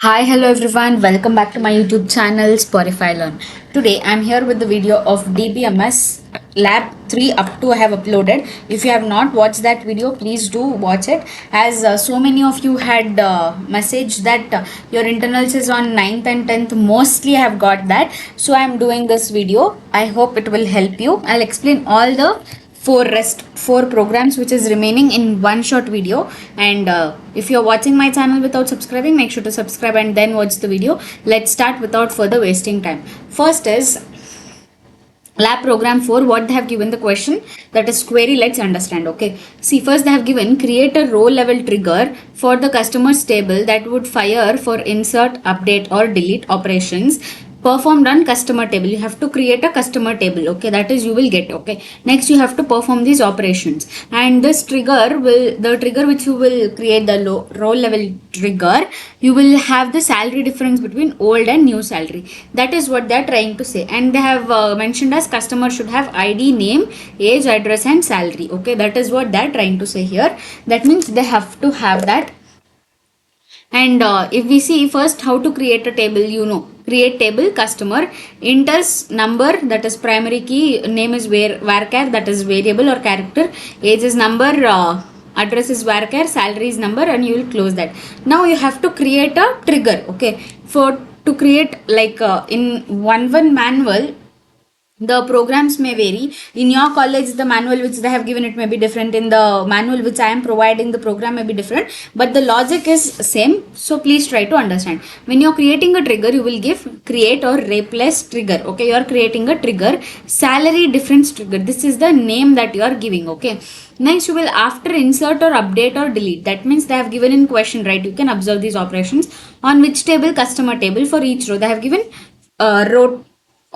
Hi, hello everyone. Welcome back to my YouTube channel Spotify Learn. Today I'm here with the video of DBMS Lab 3 up to I have uploaded. If you have not watched that video, please do watch it. As so many of you had messaged that your internals is on 9th and 10th, mostly I have got that. So I'm doing this video. I hope it will help you. I'll explain all the four programs which is remaining in one short video. And if you're watching my channel without subscribing, make sure to subscribe and then watch the video. Let's start without further wasting time. First is lab program 4. What they have given the question, that is query. Let's understand. Okay, see, first they have given create a row level trigger for the customers table that would fire for insert, update or delete operations performed on customer table. You have to create a customer table. Okay, that is you will get. Okay, next you have to perform these operations, and this trigger will, the trigger which you will create, the row level trigger, you will have the salary difference between old and new salary. That is what they are trying to say. And they have mentioned as customer should have ID, name, age, address and salary. Okay, that is what they are trying to say here. That means they have to have that. And if we see first how to create a table, create table customer, enters number, that is primary key, name is varchar, that is variable or character, age is number, address is varchar, salary is number, and you will close that. Now you have to create a trigger. Okay, for to create like in one manual, the programs may vary. In your college, the manual which they have given, it may be different. In the manual which I am providing, the program may be different, but the logic is same. So please try to understand. When you're creating a trigger, you will give create or replace trigger. Okay, you're creating a trigger, salary difference trigger. This is the name that you are giving. Okay, next you will after insert or update or delete. That means they have given in question, right? You can observe these operations on which table, customer table. For each row they have given row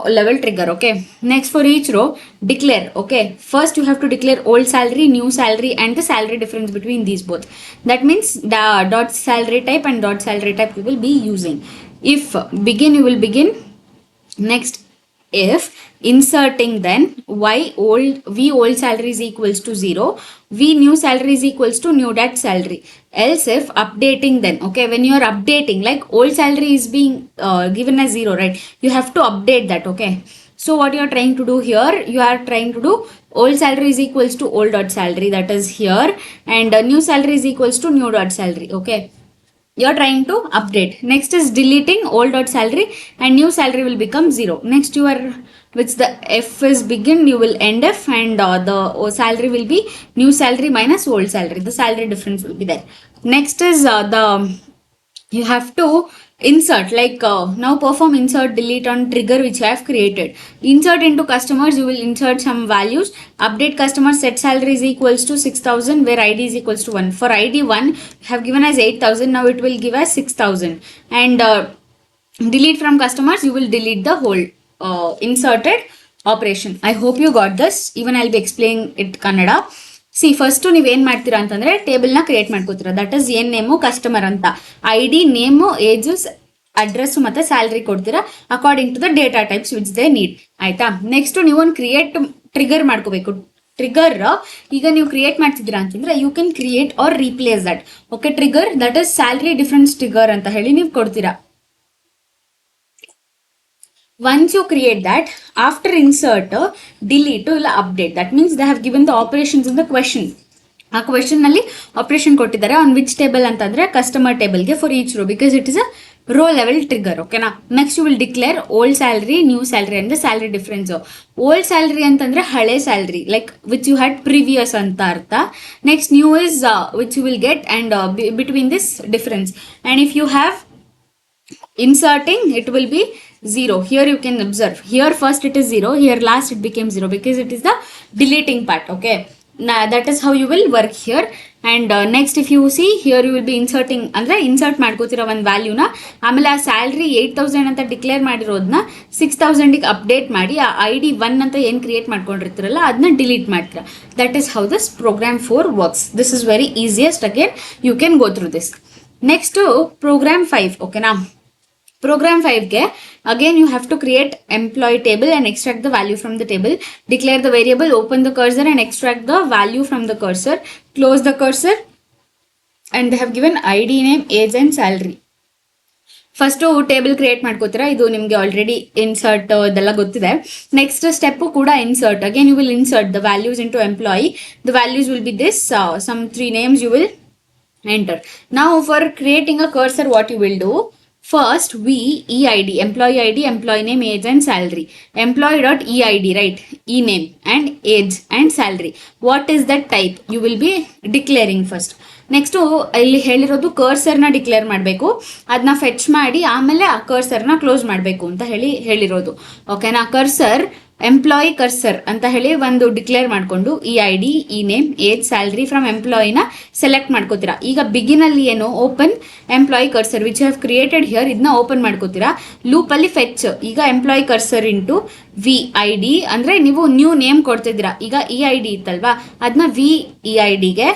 level trigger. Okay, next for each row declare. Okay, first you have to declare old salary, new salary and the salary difference between these both. That means the dot salary type and dot salary type you will be using. If begin, you will begin. Next, if inserting, then y old, v old salary is equals to 0, v new salary is equals to new dat salary. Else if updating, then okay, when you are updating, like old salary is being given as 0, right? You have to update that. Okay, so what you are trying to do here, you are trying to do old salary is equals to old dot salary, that is here, and new salary is equals to new dot salary. Okay, you're trying to update. Next is deleting old dot salary and new salary will become 0. Next you are, which the f is begin, you will end f, and the salary will be new salary minus old salary. The salary difference will be there. Next is the you have to insert, like now perform insert delete on trigger which I have created. Insert into customers, you will insert some values. Update customer set salary is equals to 6000 where id is equals to 1. For id 1 have given as 8000, now it will give as 6000. And delete from customers, you will delete the whole inserted operation. I hope you got this. Even I'll be explaining it Kannada. See first ನೀವೇನು ಮಾಡ್ತೀರಾ ಅಂತಂದ್ರೆ ಟೇಬಲ್ನ create ಮಾಡ್ಕೋತೀರಾ. That is ಏನ್ name customer ಅಂತ, I D, name, age, address ಮತ್ತೆ salary ಕೊಡ್ತೀರಾ according to the data types which they need. ಆಯ್ತಾ, ನೆಕ್ಸ್ಟ್ ನೀವು ಒಂದು ಕ್ರಿಯೇಟ್ ಟ್ರಿಗರ್ ಮಾಡ್ಕೋಬೇಕು. ಟ್ರಿಗರ್ ಈಗ ನೀವು ಕ್ರಿಯೇಟ್ ಮಾಡ್ತಿದ್ದೀರಾ ಅಂತಂದ್ರೆ you can create or replace that. Okay, trigger that is salary difference trigger ಅಂತ ಹೇಳಿ ನೀವು ಕೊಡ್ತೀರಾ. Once you create that, after insert, delete will update. That means they have given the operations in the question. ಆ question ನಲ್ಲಿ operation ಕೊಟ್ಟಿದ್ದಾರೆ on which table ಅಂತಂದ್ರೆ customer ಟೇಬಲ್ಗೆ for each row, because it is a row level trigger. ಓಕೆನಾ. Next you will declare old salary, new salary ಅಂದ್ರೆ salary difference. Old salary ಅಂತಂದ್ರೆ ಹಳೆ salary, like which you had previous ಅಂತ ಅರ್ಥ. Next new is which you will get and between this difference. And if you have inserting, it will be 0. Here you can observe, here first it is 0, here last it became 0 because it is the deleting part. Okay, now that is how you will work here. And next if you see here, you will be inserting ಅಂದ್ರೆ insert ಮಾಡ್ಕೋತಿರೋ ಒಂದು ವ್ಯಾಲ್ಯೂನ, ಆಮೇಲೆ ಆ salary 8000 ಅಂತ declare ಮಾಡಿರೋದನ್ನ 6000ಗೆ update ಮಾಡಿ ಆ I D 1 ಅಂತ ಏನು ಕ್ರಿಯೇಟ್ ಮಾಡ್ಕೊಂಡಿರ್ತೀರಲ್ಲ ಅದನ್ನ ಡಿಲೀಟ್ ಮಾಡ್ತೀರಾ. That is how this program 4 works. This is very easiest. Again you can go through this. Next program 5. ಓಕೆನಾ. Program 5 again you have to create employee table and extract the value from the table. Declare the variable, open the cursor and extract the value from the cursor. Close the cursor and they have given ID, name, age and salary. First table create ಮಾಡ್ಕೋತೀರಾ, ಇದು ನಿಮಗೆ already insert ಇದೆಲ್ಲ ಗೊತ್ತಿದೆ. Next step ಕೂಡ insert. Again you will insert the values into employee. The values will be this, some 3 names you will enter. Now for creating a cursor, what you will do, first EID, employee ID, employee name, age and salary. Employee dot EID, right? E name and age and salary. What is that type? You will be declaring first. Next ಇಲ್ಲಿ ಹೇಳಿರೋದು ಕರ್ಸರ್ನ declare ಮಾಡಬೇಕು, ಅದನ್ನ fetch ಮಾಡಿ ಆಮೇಲೆ ಆ ಕರ್ಸರ್ನ close ಮಾಡಬೇಕು ಅಂತ ಹೇಳಿರೋದು. ಓಕೆನಾ? ಕರ್ಸರ್ ಎಂಪ್ಲಾಯಿ ಕರ್ಸರ್ ಅಂತ ಹೇಳಿ ಒಂದು ಡಿಕ್ಲೇರ್ ಮಾಡಿಕೊಂಡು EID, E name, age, salary from ಎಂಪ್ಲಾಯಿನ ಸೆಲೆಕ್ಟ್ ಮಾಡ್ಕೋತೀರಾ. ಈಗ ಬಿಗಿನಲ್ಲಿ ಏನು, open employee cursor which have created here, ಇದನ್ನ ಓಪನ್ ಮಾಡ್ಕೋತೀರಾ. ಲೂಪಲ್ಲಿ ಫೆಚ್, ಈಗ ಎಂಪ್ಲಾಯಿ ಕರ್ಸರ್ ಇಂಟು VID ಅಂದರೆ ನೀವು ನ್ಯೂ ನೇಮ್ ಕೊಡ್ತಿದ್ದೀರಾ. ಈಗ EID ಇತ್ತಲ್ವಾ, ಅದನ್ನ VEIDಗೆ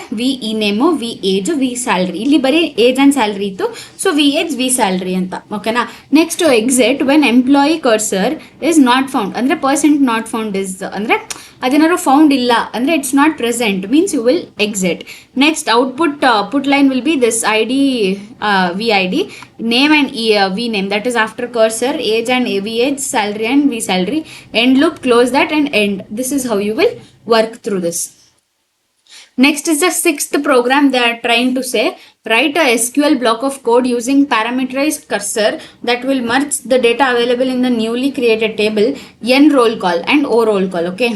E name, V age, V salary. ಇಲ್ಲಿ ಬರೀ ಏಜ್ ಆ್ಯಂಡ್ ಸ್ಯಾಲ್ರಿ ಇತ್ತು, so V age, V salary ಅಂತ. ಓಕೆನಾ? Next exit when employee cursor is not found ಅಂದರೆ ನಾಟ್ ಫೌಂಡ್ ಇಸ್ ಅಂದರೆ ಅದೇನಾದ್ರು ಫೌಂಡ್ ಇಲ್ಲ ಅಂದರೆ it's not present means you will exit. Next output put line will be this ID, VID, name and V name, that is after cursor, age and V age, salary and V salary. End loop, close that and end. This is how you will work through this. Next is the 6th program. They are trying to say, write a SQL block of code using parameterized cursor that will merge the data available in the newly created table n roll call and o roll call. Okay,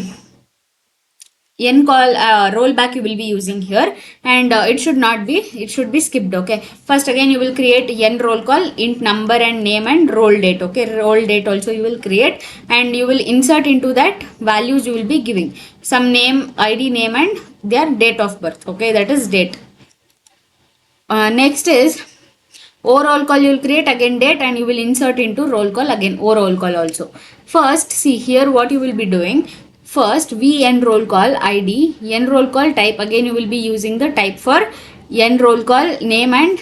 n call rollback you will be using here, and it should be skipped. Okay, first again you will create n roll call, int number and name and roll date. Okay, roll date also you will create, and you will insert into that values you will be giving some name, ID, name and their date of birth. Okay, that is date. Next is o roll call, you will create again date and you will insert into roll call, again o roll call also. First see here what you will be doing. First n roll call ID, n roll call type, again you will be using the type for n roll call, name and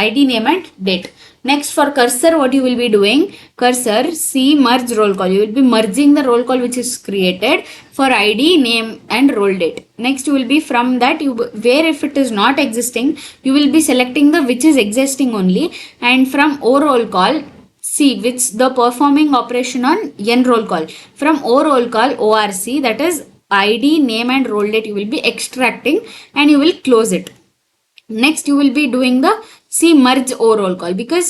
ID, name and date. Next for cursor what you will be doing, cursor C merge roll call, you will be merging the roll call which is created for ID, name and roll date. Next you will be from that where if it is not existing you will be selecting the which is existing only, and from o roll call C which the performing operation on n roll call, from o roll call ORC, that is ID, name and roll date you will be extracting and you will close it. Next you will be doing the C merge o roll call, because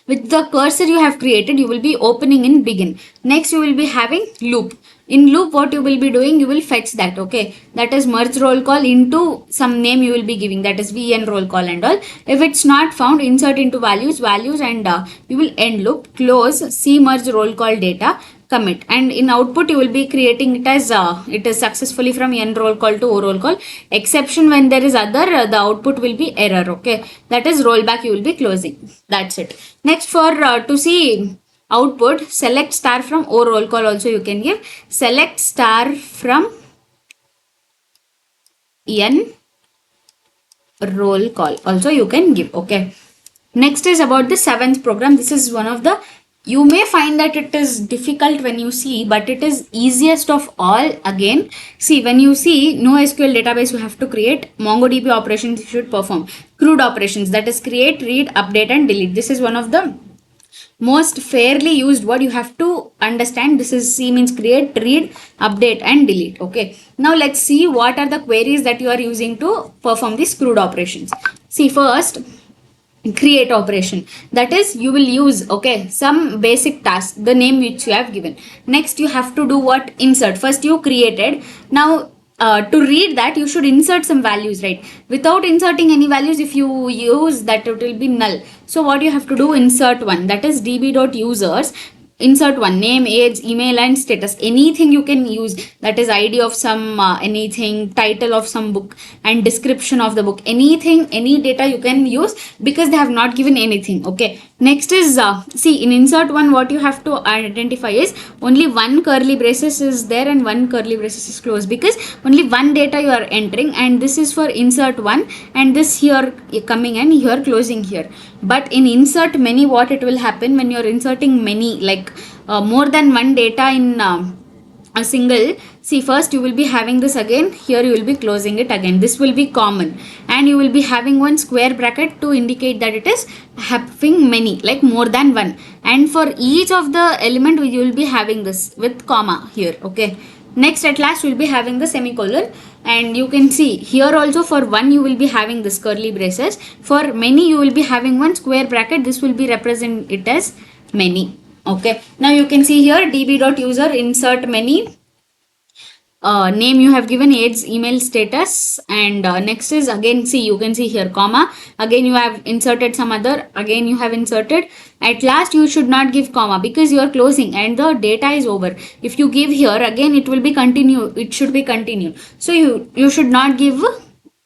with the cursor you have created you will be opening in begin. Next you will be having loop. In loop what you will be doing, you will fetch that. Okay, that is merge roll call into some name you will be giving, that is VN roll call and all. If it's not found, insert into values and you will end loop, close, C merge roll call data, commit, and in output you will be creating it as it is successfully from n roll call to o roll call. Exception when there is other, the output will be error. Okay, that is rollback you will be closing. That's it. Next for to see output, select star from o roll call also you can give, select star from n roll call also you can give. Okay, next is about the 7th program. This is one of the, you may find that it is difficult when you see, but it is easiest of all. Again see, when you see NoSQL database you have to create, MongoDB operations you should perform, CRUD operations, that is create, read, update and delete. This is one of the most fairly used word you have to understand. This is C means create, read, update and delete. Okay, now let's see what are the queries that you are using to perform these CRUD operations. See, first create operation, that is you will use, okay, some basic task, the name which you have given. Next you have to do what, insert. First you created, now to read that you should insert some values, right? Without inserting any values, if you use that, it will be null. So what you have to do, insert one, that is db.users, insert one, name, age, email and status, anything you can use, that is ID of some anything, title of some book and description of the book, anything, any data you can use, because they have not given anything. Okay, next is see, in insert one what you have to identify is only one curly braces is there and one curly braces is closed, because only one data you are entering, and this is for insert one, and this here coming and here closing here. But in insert many, what it will happen when you are inserting many, like more than one data in a single See, first you will be having this again, here you will be closing it again. This will be common, and you will be having one square bracket to indicate that it is having many, like more than one. And for each of the element you will be having this with comma here. Okay. Next, at last, you will be having the semicolon, and you can see here also for one you will be having this curly braces. For many you will be having one square bracket. This will be represent it as many. Okay. Now you can see here db.user insert many. Name you have given, age, email status, and next is again, see, you can see here comma, again you have inserted some other, again you have inserted. At last you should not give comma because you are closing and the data is over. If you give here again, it will be continue, it should be continued. So you should not give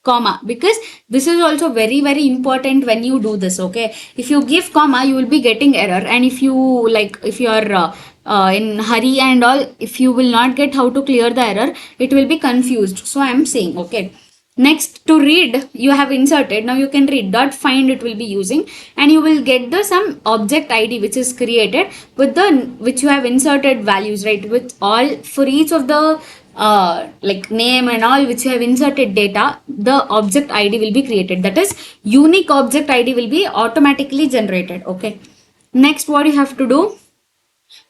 comma, because this is also very important when you do this. Okay, if you give comma you will be getting error, and if you like, if you are in hurry and all, if you will not get how to clear the error, it will be confused. So I am saying, okay. Next, to read, you have inserted, now you can read dot find, it will be using, and you will get the some object id which is created with the which you have inserted values, right, with all for each of the like name and all which you have inserted data, the object id will be created, that is unique object id will be automatically generated. Okay. Next, what you have to do,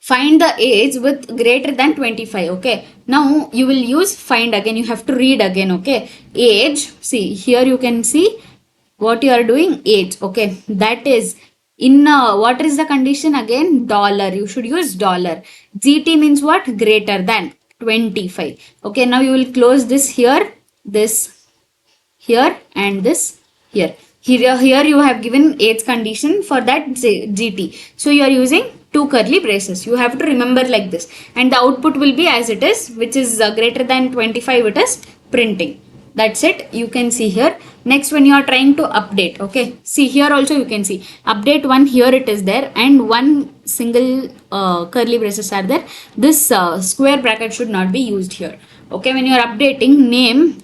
find the age with greater than 25. Okay, now you will use find again, you have to read again. Okay, age, see here you can see what you are doing, age. Okay, that is in what is the condition again, dollar, you should use dollar. GT means what, greater than 25. Okay, now you will close this here, this here, and this here. Here you have given age condition for that GT. So you are using two curly braces. You have to remember like this, and the output will be as it is, which is greater than 25, it is printing. That's it. You can see here. Next, when you are trying to update, okay, see here also you can see update one, here it is there, and one single curly braces are there. This square bracket should not be used here. Okay, when you are updating name,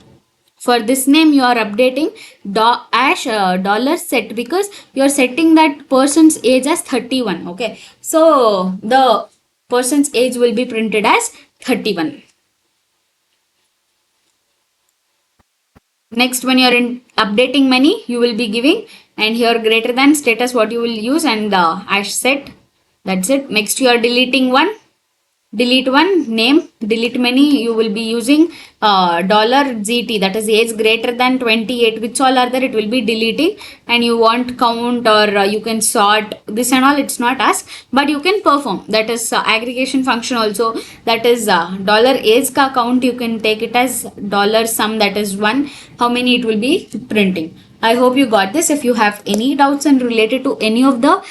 for this name you are updating dollar set, because you are setting that person's age as 31. Okay, so the person's age will be printed as 31. Next, when you are in updating many, you will be giving, and here greater than status what you will use, and hash set. That's it. Next, you are deleting one, delete one, name, delete many, you will be using $GT, that is age greater than 28, which all are there, it will be deleting. And you want count, or you can sort this and all, it's not asked, but you can perform, that is aggregation function also, that is $age ka count, you can take it as $sum, that is 1, how many it will be printing. I hope you got this. If you have any doubts and related to any of the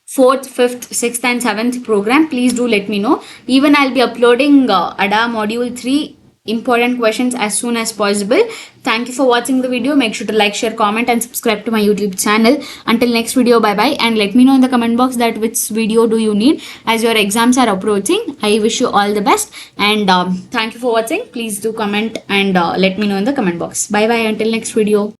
4th, 5th, 6th and 7th program, please do let me know. Even I'll be uploading ADA module 3 important questions as soon as possible. Thank you for watching the video. Make sure to like, share, comment and subscribe to my YouTube channel. Until next video, bye bye, and let me know in the comment box that which video do you need, as your exams are approaching. I wish you all the best, and thank you for watching. Please do comment and let me know in the comment box. Bye bye until next video.